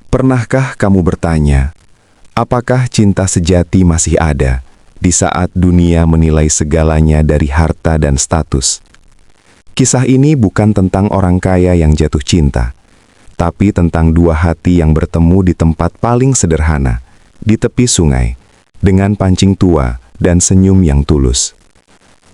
Pernahkah kamu bertanya, apakah cinta sejati masih ada di saat dunia menilai segalanya dari harta dan status? Kisah ini bukan tentang orang kaya yang jatuh cinta, tapi tentang dua hati yang bertemu di tempat paling sederhana, di tepi sungai, dengan pancing tua dan senyum yang tulus.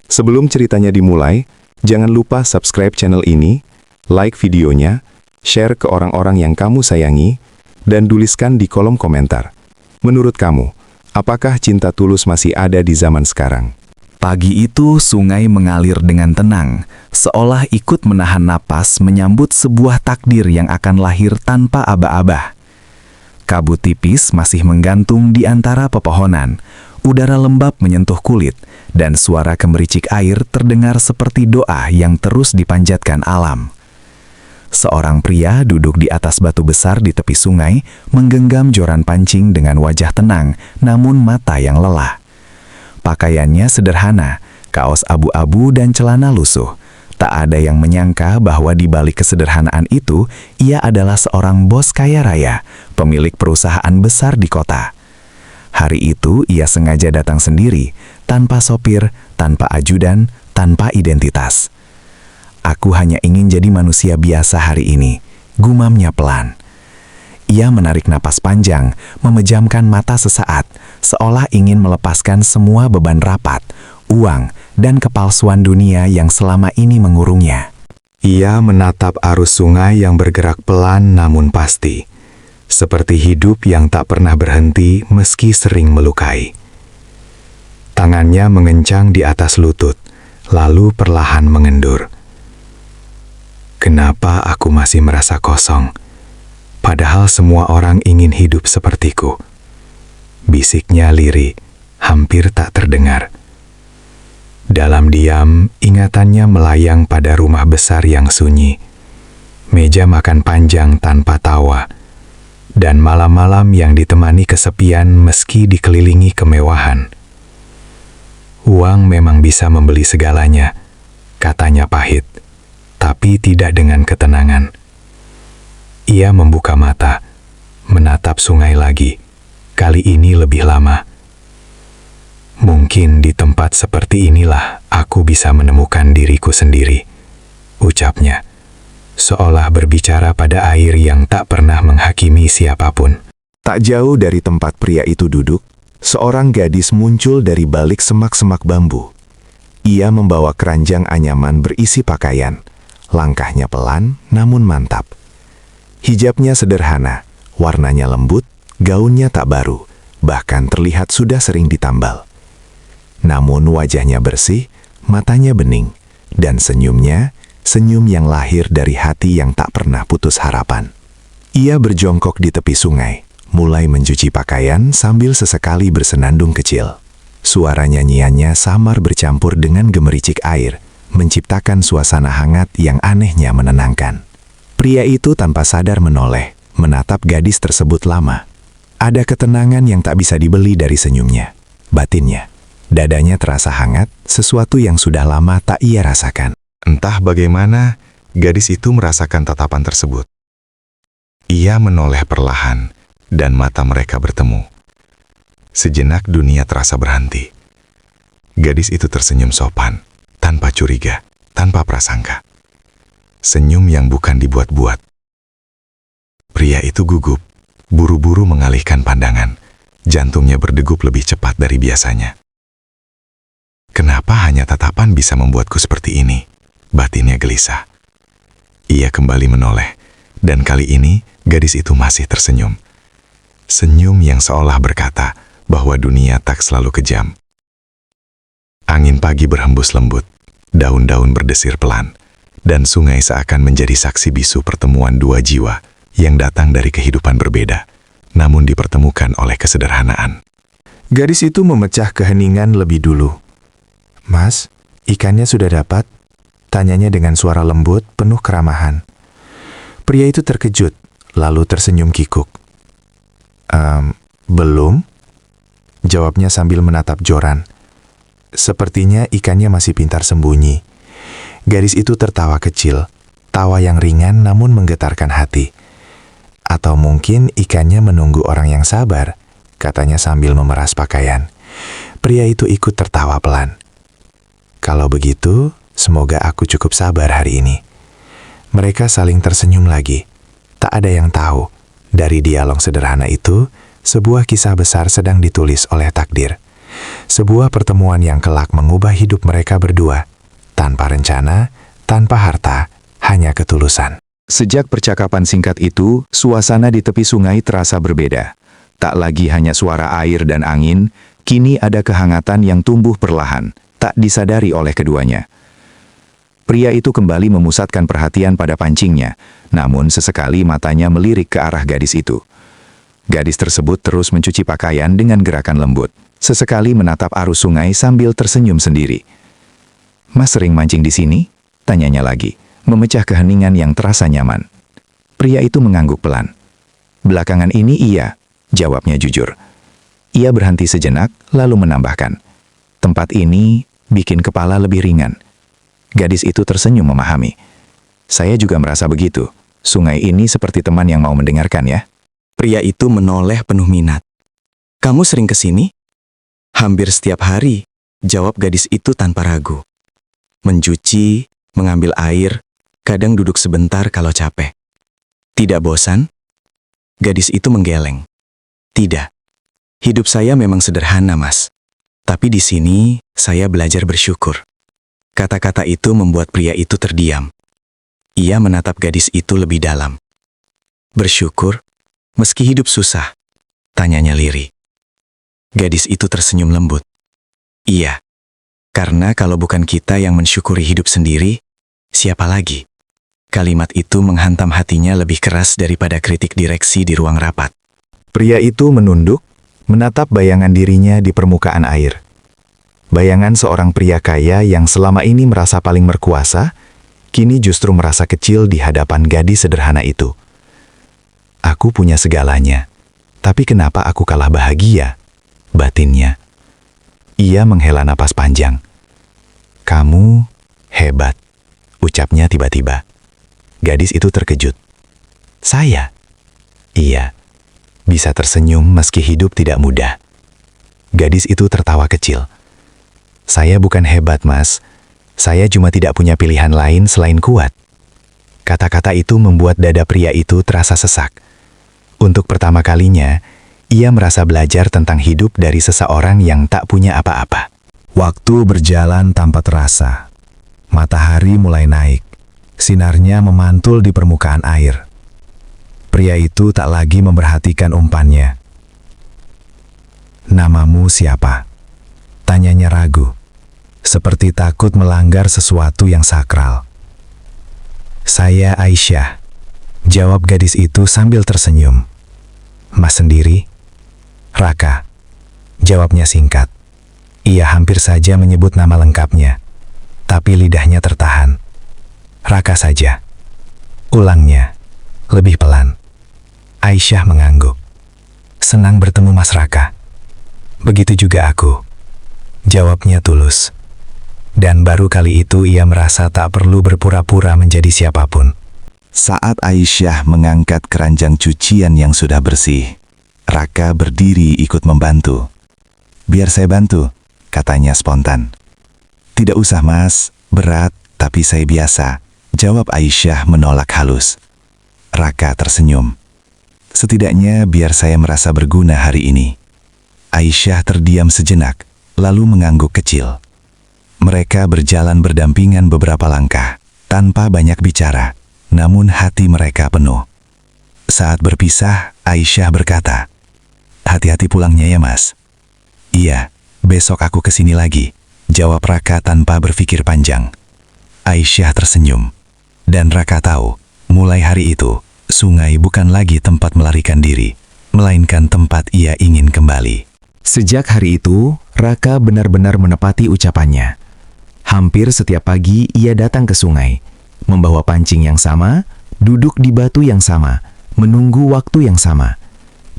Sebelum ceritanya dimulai, jangan lupa subscribe channel ini, like videonya, share ke orang-orang yang kamu sayangi, dan tuliskan di kolom komentar. Menurut kamu, apakah cinta tulus masih ada di zaman sekarang? Pagi itu sungai mengalir dengan tenang, seolah ikut menahan napas menyambut sebuah takdir yang akan lahir tanpa aba-aba. Kabut tipis masih menggantung di antara pepohonan, udara lembab menyentuh kulit, dan suara gemericik air terdengar seperti doa yang terus dipanjatkan alam. Seorang pria duduk di atas batu besar di tepi sungai, menggenggam joran pancing dengan wajah tenang, namun mata yang lelah. Pakaiannya sederhana, kaos abu-abu dan celana lusuh. Tak ada yang menyangka bahwa di balik kesederhanaan itu, ia adalah seorang bos kaya raya, pemilik perusahaan besar di kota. Hari itu ia sengaja datang sendiri, tanpa sopir, tanpa ajudan, tanpa identitas. Aku hanya ingin jadi manusia biasa hari ini, gumamnya pelan. Ia menarik napas panjang, memejamkan mata sesaat, seolah ingin melepaskan semua beban rapat, uang, dan kepalsuan dunia yang selama ini mengurungnya. Ia menatap arus sungai yang bergerak pelan namun pasti, seperti hidup yang tak pernah berhenti meski sering melukai. Tangannya mengencang di atas lutut, lalu perlahan mengendur. Kenapa aku masih merasa kosong? Padahal semua orang ingin hidup sepertiku. Bisiknya lirih, hampir tak terdengar. Dalam diam, ingatannya melayang pada rumah besar yang sunyi, meja makan panjang tanpa tawa, dan malam-malam yang ditemani kesepian meski dikelilingi kemewahan. Uang memang bisa membeli segalanya, katanya pahit, tapi tidak dengan ketenangan. Ia membuka mata, menatap sungai lagi, kali ini lebih lama. Mungkin di tempat seperti inilah aku bisa menemukan diriku sendiri, ucapnya, seolah berbicara pada air yang tak pernah menghakimi siapapun. Tak jauh dari tempat pria itu duduk, seorang gadis muncul dari balik semak-semak bambu. Ia membawa keranjang anyaman berisi pakaian. Langkahnya pelan namun mantap. Hijabnya sederhana, warnanya lembut, gaunnya tak baru, bahkan terlihat sudah sering ditambal. Namun wajahnya bersih, matanya bening, dan senyumnya, senyum yang lahir dari hati yang tak pernah putus harapan. Ia berjongkok di tepi sungai, mulai mencuci pakaian sambil sesekali bersenandung kecil. Suara nyanyiannya samar bercampur dengan gemericik air, menciptakan suasana hangat yang anehnya menenangkan. Pria itu tanpa sadar menoleh, menatap gadis tersebut lama. Ada ketenangan yang tak bisa dibeli dari senyumnya, batinnya. Dadanya terasa hangat, sesuatu yang sudah lama tak ia rasakan. Entah bagaimana, gadis itu merasakan tatapan tersebut. Ia menoleh perlahan, dan mata mereka bertemu. Sejenak dunia terasa berhenti. Gadis itu tersenyum sopan, tanpa curiga, tanpa prasangka. Senyum yang bukan dibuat-buat. Pria itu gugup, buru-buru mengalihkan pandangan. Jantungnya berdegup lebih cepat dari biasanya. Kenapa hanya tatapan bisa membuatku seperti ini? Batinnya gelisah. Ia kembali menoleh, dan kali ini gadis itu masih tersenyum. Senyum yang seolah berkata bahwa dunia tak selalu kejam. Angin pagi berhembus lembut, daun-daun berdesir pelan, dan sungai seakan menjadi saksi bisu pertemuan dua jiwa yang datang dari kehidupan berbeda, namun dipertemukan oleh kesederhanaan. Gadis itu memecah keheningan lebih dulu. "Mas, ikannya sudah dapat?" tanyanya dengan suara lembut penuh keramahan. Pria itu terkejut, lalu tersenyum kikuk. Belum?" jawabnya sambil menatap joran. Sepertinya ikannya masih pintar sembunyi. Gadis itu tertawa kecil, tawa yang ringan namun menggetarkan hati. Atau mungkin ikannya menunggu orang yang sabar, katanya sambil memeras pakaian. Pria itu ikut tertawa pelan. Kalau begitu, semoga aku cukup sabar hari ini. Mereka saling tersenyum lagi. Tak ada yang tahu, dari dialog sederhana itu, sebuah kisah besar sedang ditulis oleh takdir. Sebuah pertemuan yang kelak mengubah hidup mereka berdua. Tanpa rencana, tanpa harta, hanya ketulusan. Sejak percakapan singkat itu, suasana di tepi sungai terasa berbeda. Tak lagi hanya suara air dan angin, kini ada kehangatan yang tumbuh perlahan, tak disadari oleh keduanya. Pria itu kembali memusatkan perhatian pada pancingnya, namun sesekali matanya melirik ke arah gadis itu. Gadis tersebut terus mencuci pakaian dengan gerakan lembut, sesekali menatap arus sungai sambil tersenyum sendiri. "Mas sering mancing di sini?" tanyanya lagi, memecah keheningan yang terasa nyaman. Pria itu mengangguk pelan. "Belakangan ini iya," jawabnya jujur. Ia berhenti sejenak, lalu menambahkan, "Tempat ini bikin kepala lebih ringan." Gadis itu tersenyum memahami. "Saya juga merasa begitu. Sungai ini seperti teman yang mau mendengarkan ya." Pria itu menoleh penuh minat. "Kamu sering ke sini?" "Hampir setiap hari," jawab gadis itu tanpa ragu. "Mencuci, mengambil air, kadang duduk sebentar kalau capek." "Tidak bosan?" Gadis itu menggeleng. "Tidak. Hidup saya memang sederhana, Mas. Tapi di sini, saya belajar bersyukur." Kata-kata itu membuat pria itu terdiam. Ia menatap gadis itu lebih dalam. "Bersyukur, meski hidup susah?" tanyanya lirih. Gadis itu tersenyum lembut. "Iya, karena kalau bukan kita yang mensyukuri hidup sendiri, siapa lagi?" Kalimat itu menghantam hatinya lebih keras daripada kritik direksi di ruang rapat. Pria itu menunduk, menatap bayangan dirinya di permukaan air. Bayangan seorang pria kaya yang selama ini merasa paling berkuasa, kini justru merasa kecil di hadapan gadis sederhana itu. "Aku punya segalanya, tapi kenapa aku kalah bahagia?" batinnya. Ia menghela napas panjang. "Kamu hebat," ucapnya tiba-tiba. Gadis itu terkejut. "Saya?" "Iya." Bisa tersenyum meski hidup tidak mudah. Gadis itu tertawa kecil. "Saya bukan hebat, Mas. Saya cuma tidak punya pilihan lain selain kuat." Kata-kata itu membuat dada pria itu terasa sesak. Untuk pertama kalinya, ia merasa belajar tentang hidup dari seseorang yang tak punya apa-apa. Waktu berjalan tanpa terasa. Matahari mulai naik. Sinarnya memantul di permukaan air. Pria itu tak lagi memperhatikan umpannya. "Namamu siapa?" tanyanya ragu, seperti takut melanggar sesuatu yang sakral. "Saya Aisyah," jawab gadis itu sambil tersenyum. "Mas sendiri?" "Raka," jawabnya singkat. Ia hampir saja menyebut nama lengkapnya, tapi lidahnya tertahan. "Raka saja," ulangnya, lebih pelan. Aisyah mengangguk. "Senang bertemu Mas Raka." "Begitu juga aku," jawabnya tulus. Dan baru kali itu ia merasa tak perlu berpura-pura menjadi siapapun. Saat Aisyah mengangkat keranjang cucian yang sudah bersih, Raka berdiri ikut membantu. "Biar saya bantu," katanya spontan. "Tidak usah, Mas. Berat, tapi saya biasa," jawab Aisyah menolak halus. Raka tersenyum. "Setidaknya biar saya merasa berguna hari ini." Aisyah terdiam sejenak, lalu mengangguk kecil. Mereka berjalan berdampingan beberapa langkah, tanpa banyak bicara, namun hati mereka penuh. Saat berpisah, Aisyah berkata, "Hati-hati pulangnya ya, Mas." "Iya, besok aku kesini lagi," jawab Raka tanpa berpikir panjang. Aisyah tersenyum, dan Raka tahu, mulai hari itu, sungai bukan lagi tempat melarikan diri, melainkan tempat ia ingin kembali. Sejak hari itu, Raka benar-benar menepati ucapannya. Hampir setiap pagi ia datang ke sungai, membawa pancing yang sama, duduk di batu yang sama, menunggu waktu yang sama.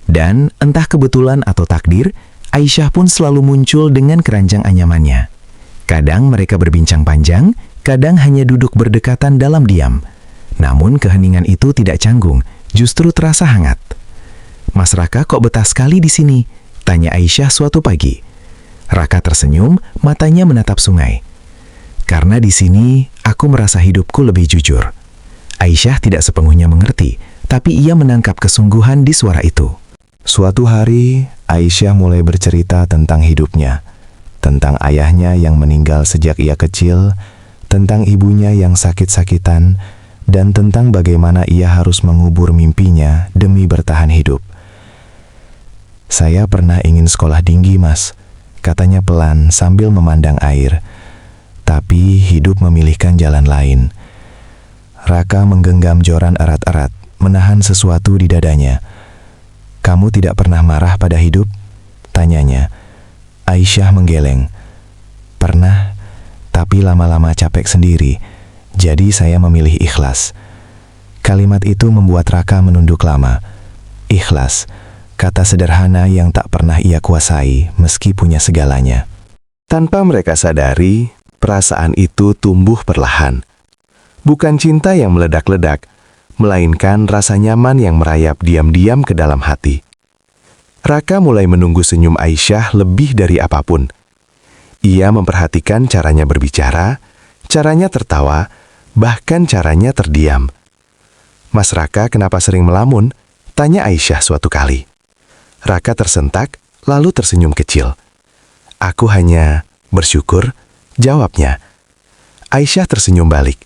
Dan entah kebetulan atau takdir, Aisyah pun selalu muncul dengan keranjang anyamannya. Kadang mereka berbincang panjang, kadang hanya duduk berdekatan dalam diam. Namun keheningan itu tidak canggung, justru terasa hangat. "Mas Raka kok betah sekali di sini?" tanya Aisyah suatu pagi. Raka tersenyum, matanya menatap sungai. "Karena di sini aku merasa hidupku lebih jujur." Aisyah tidak sepenuhnya mengerti, tapi ia menangkap kesungguhan di suara itu. Suatu hari, Aisyah mulai bercerita tentang hidupnya, tentang ayahnya yang meninggal sejak ia kecil, tentang ibunya yang sakit-sakitan, dan tentang bagaimana ia harus mengubur mimpinya demi bertahan hidup. "Saya pernah ingin sekolah tinggi, Mas," katanya pelan sambil memandang air. "Tapi hidup memilihkan jalan lain." Raka menggenggam joran erat-erat, menahan sesuatu di dadanya. "Kamu tidak pernah marah pada hidup?" tanyanya. Aisyah menggeleng. "Pernah, tapi lama-lama capek sendiri. Jadi saya memilih ikhlas." Kalimat itu membuat Raka menunduk lama. Ikhlas, kata sederhana yang tak pernah ia kuasai meski punya segalanya. Tanpa mereka sadari, perasaan itu tumbuh perlahan. Bukan cinta yang meledak-ledak, melainkan rasa nyaman yang merayap diam-diam ke dalam hati. Raka mulai menunggu senyum Aisyah lebih dari apapun. Ia memperhatikan caranya berbicara, caranya tertawa, bahkan caranya terdiam. "Mas Raka kenapa sering melamun?" tanya Aisyah suatu kali. Raka tersentak, lalu tersenyum kecil. "Aku hanya bersyukur," jawabnya. Aisyah tersenyum balik.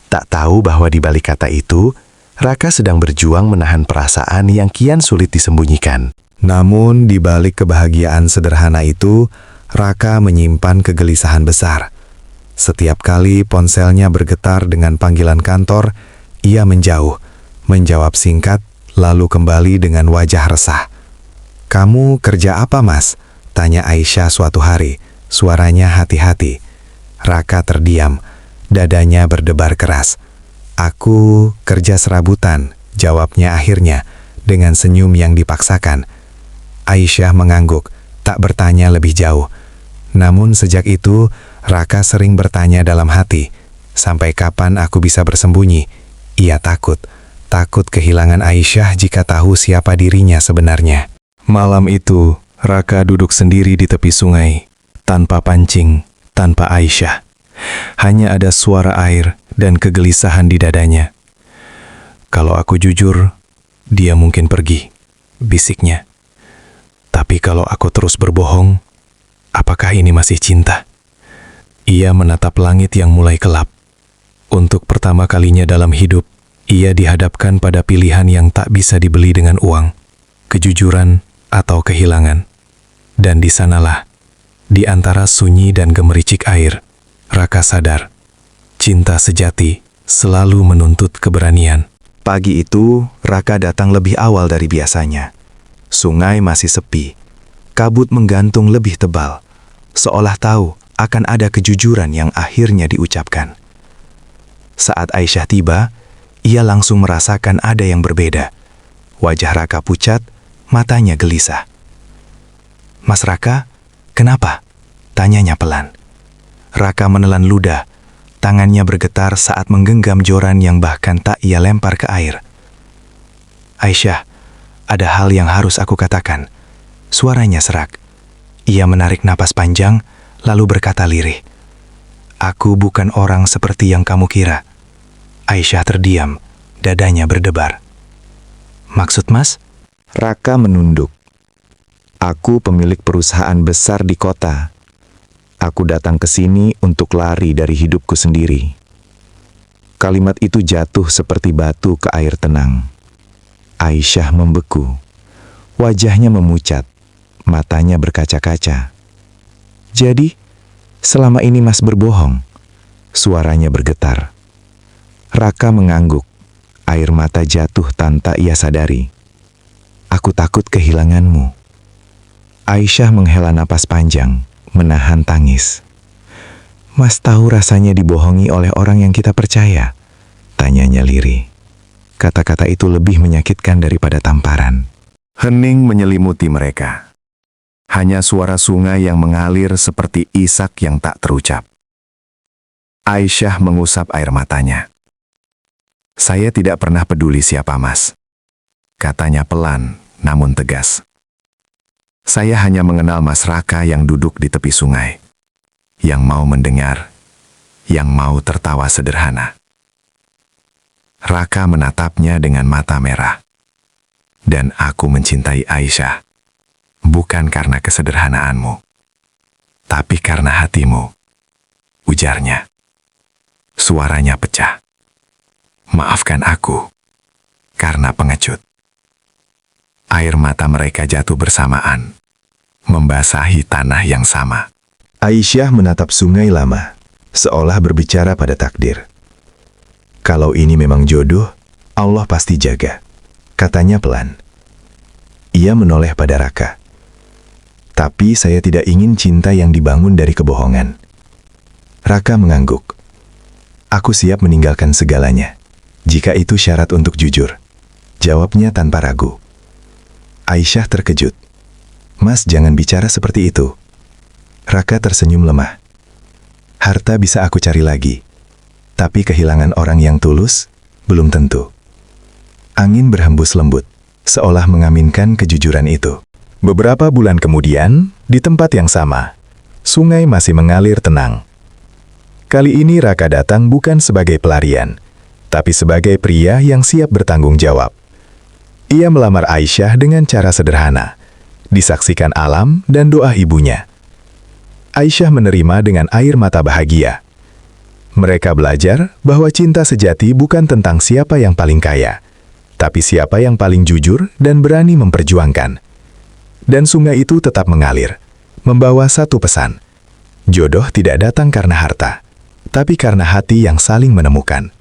Tak tahu bahwa di balik kata itu, Raka sedang berjuang menahan perasaan yang kian sulit disembunyikan. Namun di balik kebahagiaan sederhana itu, Raka menyimpan kegelisahan besar. Setiap kali ponselnya bergetar dengan panggilan kantor, ia menjauh, menjawab singkat, lalu kembali dengan wajah resah. "Kamu kerja apa, Mas?" tanya Aisyah suatu hari, suaranya hati-hati. Raka terdiam, dadanya berdebar keras. "Aku kerja serabutan," jawabnya akhirnya, dengan senyum yang dipaksakan. Aisyah mengangguk, tak bertanya lebih jauh. Namun sejak itu, Raka sering bertanya dalam hati, "Sampai kapan aku bisa bersembunyi?" Ia takut kehilangan Aisyah jika tahu siapa dirinya sebenarnya. Malam itu, Raka duduk sendiri di tepi sungai, tanpa pancing, tanpa Aisyah. Hanya ada suara air dan kegelisahan di dadanya. "Kalau aku jujur, dia mungkin pergi," bisiknya. "Tapi kalau aku terus berbohong, apakah ini masih cinta?" Ia menatap langit yang mulai gelap. Untuk pertama kalinya dalam hidup, ia dihadapkan pada pilihan yang tak bisa dibeli dengan uang, kejujuran atau kehilangan. Dan di sanalah, di antara sunyi dan gemericik air, Raka sadar, cinta sejati selalu menuntut keberanian. Pagi itu, Raka datang lebih awal dari biasanya. Sungai masih sepi, kabut menggantung lebih tebal, seolah tahu akan ada kejujuran yang akhirnya diucapkan. Saat Aisyah tiba, ia langsung merasakan ada yang berbeda. Wajah Raka pucat, matanya gelisah. "Mas Raka, kenapa?" tanyanya pelan. Raka menelan ludah, tangannya bergetar saat menggenggam joran yang bahkan tak ia lempar ke air. "Aisyah, ada hal yang harus aku katakan." Suaranya serak. Ia menarik napas panjang, lalu berkata lirih, "Aku bukan orang seperti yang kamu kira." Aisyah terdiam, dadanya berdebar. "Maksud Mas?" Raka menunduk. "Aku pemilik perusahaan besar di kota. Aku datang ke sini untuk lari dari hidupku sendiri." Kalimat itu jatuh seperti batu ke air tenang. Aisyah membeku. Wajahnya memucat, matanya berkaca-kaca. "Jadi, selama ini Mas berbohong?" Suaranya bergetar. Raka mengangguk, air mata jatuh tanpa ia sadari. "Aku takut kehilanganmu." Aisyah menghela napas panjang, menahan tangis. "Mas tahu rasanya dibohongi oleh orang yang kita percaya?" tanyanya lirih. Kata-kata itu lebih menyakitkan daripada tamparan. Hening menyelimuti mereka. Hanya suara sungai yang mengalir seperti isak yang tak terucap. Aisyah mengusap air matanya. "Saya tidak pernah peduli siapa Mas. katanya pelan namun tegas. Saya hanya mengenal Mas Raka yang duduk di tepi sungai, yang mau mendengar, yang mau tertawa sederhana. Raka menatapnya dengan mata merah. Dan aku mencintai Aisyah, bukan karena kesederhanaanmu, tapi karena hatimu, ujarnya. Suaranya pecah. Maafkan aku, karena pengecut. Air mata mereka jatuh bersamaan, membasahi tanah yang sama. Aisyah menatap sungai lama, seolah berbicara pada takdir. Kalau ini memang jodoh, Allah pasti jaga, katanya pelan. Ia menoleh pada Raka. Tapi saya tidak ingin cinta yang dibangun dari kebohongan. Raka mengangguk. Aku siap meninggalkan segalanya, jika itu syarat untuk jujur. Jawabnya tanpa ragu. Aisyah terkejut. Mas, jangan bicara seperti itu. Raka tersenyum lemah. Harta bisa aku cari lagi, tapi kehilangan orang yang tulus, belum tentu. Angin berhembus lembut, seolah mengaminkan kejujuran itu. Beberapa bulan kemudian, di tempat yang sama, sungai masih mengalir tenang. Kali ini Raka datang bukan sebagai pelarian, tapi sebagai pria yang siap bertanggung jawab. Ia melamar Aisyah dengan cara sederhana, disaksikan alam dan doa ibunya. Aisyah menerima dengan air mata bahagia. Mereka belajar bahwa cinta sejati bukan tentang siapa yang paling kaya, tapi siapa yang paling jujur dan berani memperjuangkan. Dan sungai itu tetap mengalir, membawa satu pesan. Jodoh tidak datang karena harta, tapi karena hati yang saling menemukan.